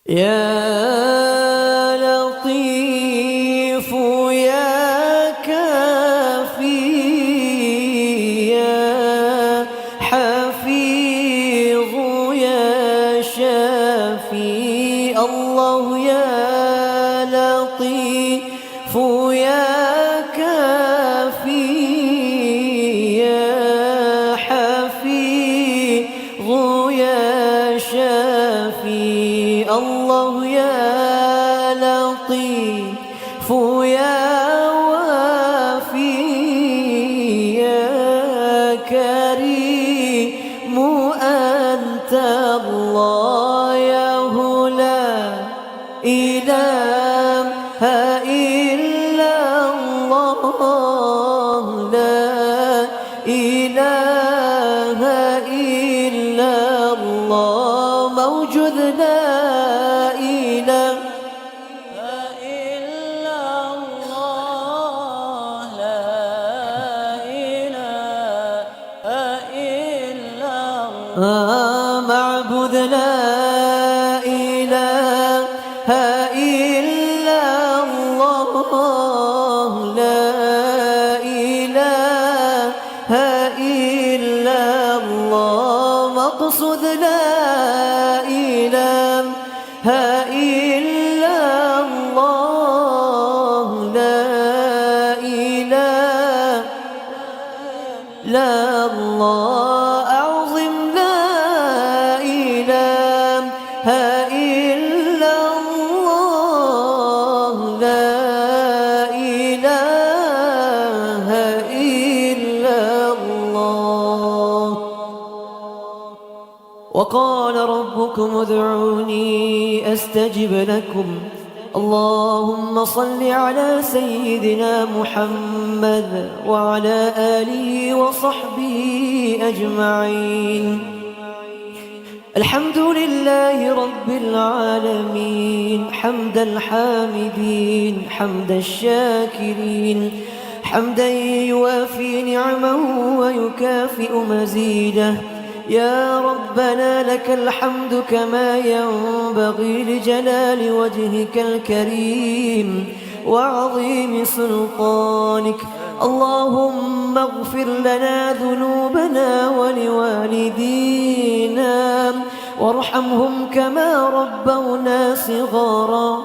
يا لطيف يا كافي يا حفيظ يا شافي الله يا لطيف يا كافي يا حفيظ يا شافي الله يا لطيف يا وافي يا كريم أنت الله يا لا إله إلا الله لا إله إلا الله موجود لا إله إلا الله لا إله إلا الله معبود لا إله إلا الله لا إله إلا الله مقصود لا إله إلا الله لا إله لا الله أعظم لا إله إلا الله لا إله إلا الله وقال ربكم ادعوني أستجب لكم اللهم صل على سيدنا محمد وعلى آله وصحبه أجمعين الحمد لله رب العالمين حمد الحامدين حمد الشاكرين حمدا يوافي نعمه ويكافئ مزيده يا ربنا لك الحمد كما ينبغي لجلال وجهك الكريم وعظيم سلطانك اللهم اغفر لنا ذنوبنا ولوالدينا وارحمهم كما ربونا صغارا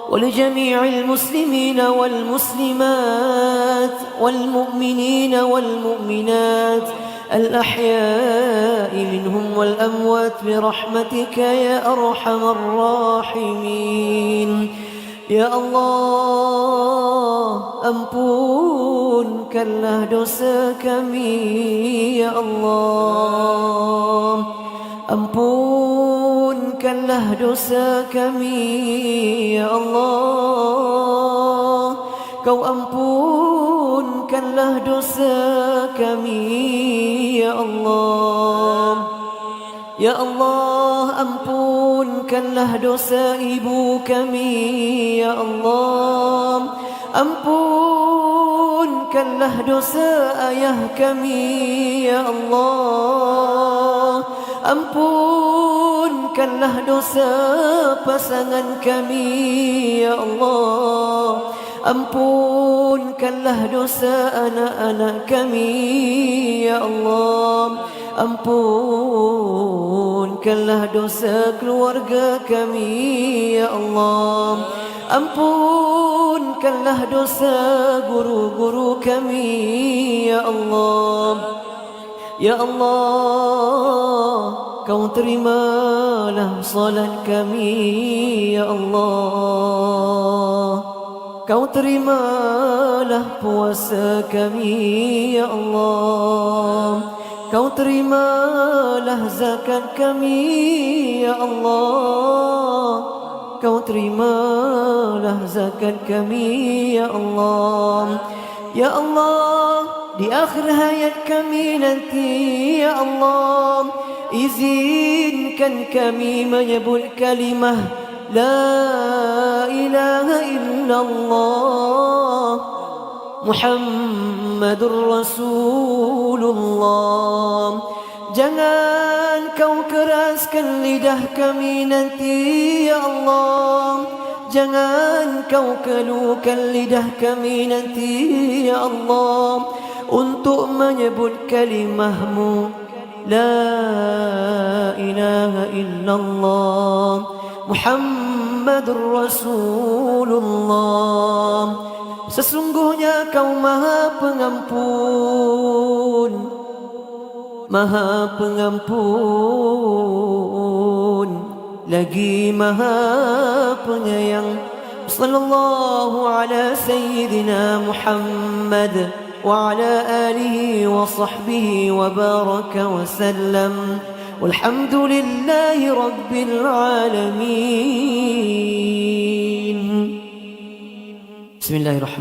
ولجميع المسلمين والمسلمات والمؤمنين والمؤمنات الأحياء منهم والأموات برحمتك يا أرحم الراحمين يا الله ampunkanlah dosa kami ya Allah ampunkanlah dosa kami ya Allah kau ampunkanlah dosa kami ya Allah ya Allah ampunkanlah dosa ibu kami ya Allah ampunkanlah dosa ayah kami ya Allah ampunkanlah dosa pasangan kami ya Allah ampunkanlah dosa anak-anak kami ya Allah ampunkanlah dosa keluarga kami ya Allah ampunkanlah dosa guru-guru kami ya Allah ya Allah kau terimalah salat kami ya Allah kau terimalah puasa kami ya Allah kau terimalah zakat kami ya Allah kau terimalah zakat kami ya Allah ya Allah di akhir hayat kami nanti ya Allah izinkan kami menyebut kalimah la ilaha illallah Muhammadur Rasulullah Jangan kau keraskan lidah kami nanti ya Allah. Jangan kau keluhkan lidah kami nanti ya Allah, untuk menyebut kalimah-Mu La ilaha illallah Muhammadur Rasulullah. Sesungguhnya kau maha pengampun, maha pengampun, lagi maha penyayang. Sallallahu ala sayyidina Muhammad wa ala alihi wa sahbihi wa baraka wa sallam. Walhamdulillahi rabbil alamin. Bismillahirrahmanirrahim.